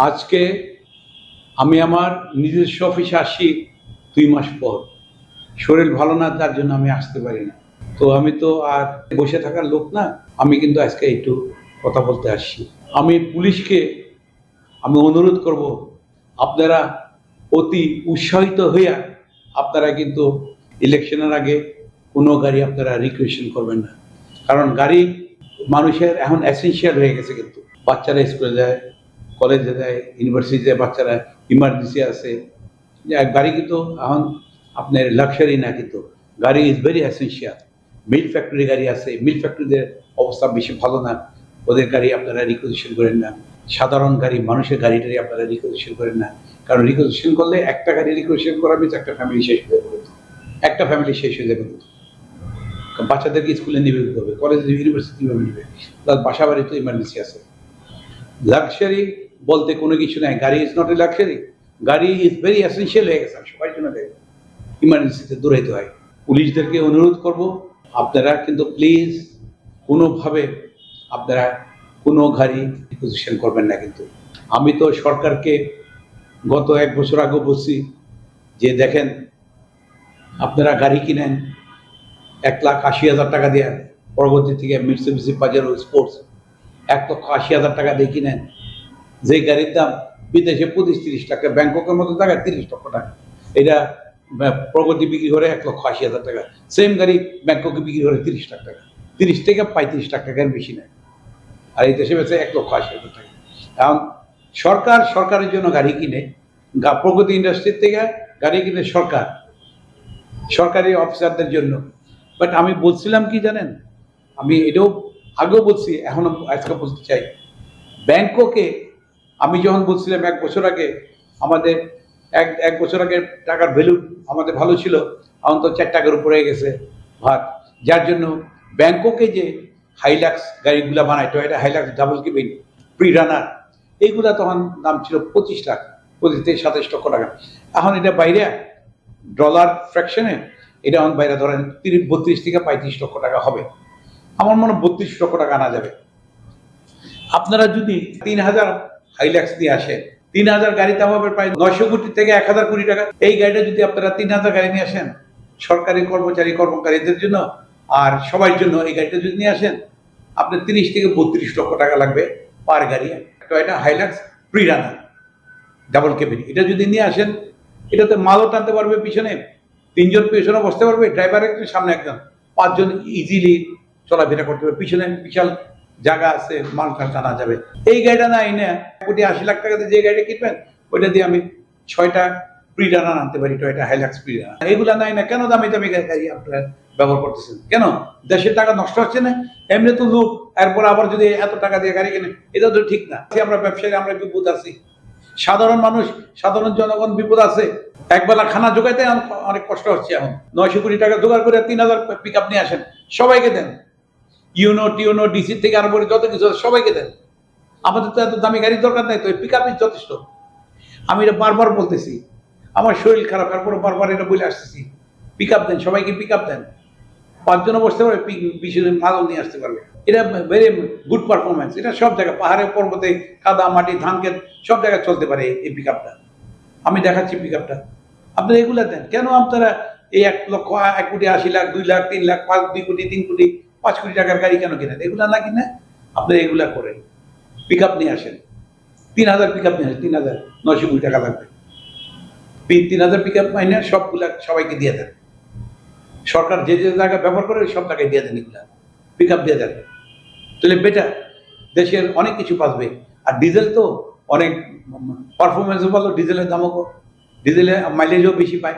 আজকে আমি আমার নিজস্ব অফিসে আসি 2 মাস পর। শরীর ভালো না, তার জন্য আমি আসতে পারি না। তো আমি তো আর বসে থাকার লোক না। আমি কিন্তু আজকে একটু কথা বলতে আসছি। আমি পুলিশকে অনুরোধ করব, আপনারা অতি উৎসাহিত হইয়া আপনারা কিন্তু ইলেকশনের আগে কোনো গাড়ি আপনারা রিকুয়েশন করবেন না। কারণ গাড়ি মানুষের এখন এসেনশিয়াল হয়ে গেছে। কিন্তু বাচ্চারা স্কুলে যায়, কলেজে যায়, ইউনিভার্সিটিতে বাচ্চারা ইমার্জেন্সি আছে। গাড়ি কিন্তু এখন আপনার লাক্সারি না, কিন্তু গাড়ি is very essential. Mill factory গাড়ি আছে, মিল ফ্যাক্টরিদের অবস্থা বেশি ভালো না, ওদের গাড়ি আপনারা রিকুয়েশন করেন না। সাধারণ গাড়ি, মানুষের গাড়িটাই আপনারা রিকুয়েশন করেন না। কারণ রিকুয়েশন করলে একটা গাড়ি রিকুয়েশন করা বেশ একটা ফ্যামিলি শেষ হয়ে যাবে। একটা ফ্যামিলি শেষ হয়ে যাবে। বাচ্চাদেরকে স্কুলে নিবে হবে, কলেজে ইউনিভার্সিটি কীভাবে নিবে, তার বাসা বাড়ি তো ইমার্জেন্সি আছে। লাক্সারি বলতে কোনো কিছু নাই। গাড়ি ইজ নট এ লাক্সারি, গাড়ি ইজ ভেরি এসেনশিয়াল হয়ে গেছে সবার জন্য। ইমার্জেন্সিতে দৌড়াইতে হয়। পুলিশদেরকে অনুরোধ করব, আপনারা কিন্তু প্লিজ কোনোভাবে আপনারা কোনো গাড়ি রিকুয়েশন করবেন না। কিন্তু আমি তো সরকারকে গত 1 বছর আগে বলছি যে দেখেন, আপনারা গাড়ি কিনেন 1,80,000 টাকা দিয়ে, পরবর্তী থেকে মিটসুবিশি পাজেরো স্পোর্টস 1,80,000 টাকা দিয়ে কিনেন। যে গাড়ির দাম বিদেশে 25-30 টাকা, ব্যাংককের মতো জায়গায় 30 লক্ষ টাকা। এটা প্রগতি বিক্রি করে 1,80,000 টাকা। সেম গাড়ি ব্যাংককে বিক্রি করে 30 লাখ টাকা, 30 থেকে 35 লাখ টাকার বেশি নেয়। আর এই দেশে বেঁচে 1,80,000 টাকা। এখন সরকারের জন্য গাড়ি কিনে, প্রগতি ইন্ডাস্ট্রির থেকে গাড়ি কিনে সরকারি অফিসারদের জন্য। বাট আমি বলছিলাম কি জানেন, আমি এটাও আগেও বলছি, এখন আজকে বলতে চাই, ব্যাংককে আমি যখন বলছিলাম 1 বছর আগে, আমাদের এক বছর আগে টাকার ভ্যালু আমাদের ভালো ছিল, এখন তো 4 টাকার উপরে গেছে ভাগ। যার জন্য ব্যাংককে যে হাইলাক্স গাড়িগুলা বানায়, Toyota Hilux double cabin prerunner, এইগুলা তখন দাম ছিল 25 লাখ, 25 থেকে 27 লক্ষ টাকা। এখন এটা বাইরে ডলার ফ্র্যাকশনে এটা এখন বাইরে ধরেন 32 থেকে 35 লক্ষ টাকা হবে। আমার মনে হয় 32 লক্ষ টাকা আনা যাবে। আপনারা যদি 3,000 হাইলাক্স দিয়ে আসেন, 3,000 গাড়ি দাম হবে প্রায় 900 কোটি থেকে 1,000 কোটি টাকা। এই গাড়িটা যদি আপনারা 3,000 গাড়ি নিয়ে আসেন, সরকারি কর্মচারীদের জন্য আর সবার জন্য, এই গাড়িটা যদি নিয়ে আসেন, আপনার 30 থেকে 32 লক্ষ টাকা লাগবে পার গাড়ি। টয়োটা হাইলাক্স প্রি রানার ডাবল কেবিন, এটা যদি নিয়ে আসেন, এটাতে মালও টানতে পারবে, পিছনে 3 জন পিছনে বসতে পারবে, ড্রাইভার একজন, সামনে একজন, 5 জন ইজিলি চলাফেরা করতে পারবে। পিছনে বিশাল জায়গা আছে, মাল টানা যাবে। এই গাড়িটা না এনে 1,80,00,000 টাকাতে যে গাড়িটা কিনবেন, ওইটা দিয়ে আমি 6টা প্রি রানার আনতে পারি, টয়োটা হাইলাক্স প্রি রানার। এগুলা নাই না কেন দামি দামি গাড়ি আপনারা ব্যবহার করতেছেন? কেন দেশের টাকা নষ্ট হচ্ছে না? এমনি তো লুট, এরপর আবার যদি এত টাকা দিয়ে গাড়ি কেনে, এটা তো ঠিক না। আমরা ব্যবসায়ী, আমরা বিপদ আছি, সাধারণ মানুষ, সাধারণ জনগণ বিপদ আছে। একবেলা খানা জোগাইতে অনেক কষ্ট হচ্ছে। এখন 900 কোটি টাকা জোগাড় করে 3,000 পিক আপ নিয়ে আসেন, সবাইকে দেন। টিউনো ডিসি থেকে আরম্ভ করে যত কিছু সবাইকে দেন। আমাদের তো এত দামি গাড়ির দরকার নাই, তো পিক আপই যথেষ্ট। আমি এটা বারবার বলতেছি, আমার শরীর খারাপ, তারপরে বারবার এটা বলে আসতেছি, পিক আপ দেন, সবাইকে পিক আপ দেন। 5 জনও বসতে পারবে, 20 জন মালও নিয়ে আসতে পারবে। এটা ভেরি গুড পারফরমেন্স। এটা সব জায়গায়, পাহাড়ে, পর্বতে, কাদা মাটি, ধান ক্ষেত, সব জায়গায় চলতে পারে এই পিক আপটা। আমি দেখাচ্ছি পিক আপটা, আপনারা এগুলা দেন। কেন আপনারা এই 1,80,00,000, 2 লাখ, 3 লাখ, 2 কোটি, 3 কোটি, 5 কোটি টাকার গাড়ি কেন কিনেন? এগুলা না কিনে আপনারা এগুলা করেন, পিক আপ নিয়ে আসেন। 3,000 পিক আপ নিয়ে আসেন, 3,900 কোটি টাকা লাগবে। 3,000 পিক আপ মাইনে সবগুলা সবাইকে দিয়ে দেন। সরকার যে জায়গায় ব্যবহার করে সব জায়গায় দিয়ে দেন, এগুলা পিক আপ দিয়ে দেন। তাহলে বেটার, দেশের অনেক কিছু বাঁচবে। আর ডিজেল তো অনেক পারফরমেন্সও ভালো, ডিজেলের দামও কম, ডিজেলের মাইলেজও বেশি পায়,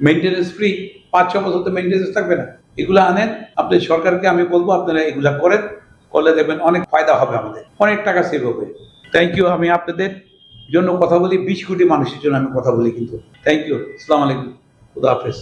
মেনটেন্যান্স ফ্রি, 5-6 বছর তো মেনটেন্যান্স থাকবে না। এগুলো আনেন। আপনার সরকারকে আমি বলবো, আপনারা এগুলা করেন, করলে দেখবেন অনেক ফায়দা হবে, আমাদের অনেক টাকা সেভ হবে। Thank you. আমি আপনাদের জন্য কথা বলি, 20 কোটি মানুষের জন্য আমি কথা বলি কিন্তু। Thank you. আসসালামু আলাইকুম, খুদা হাফেজ।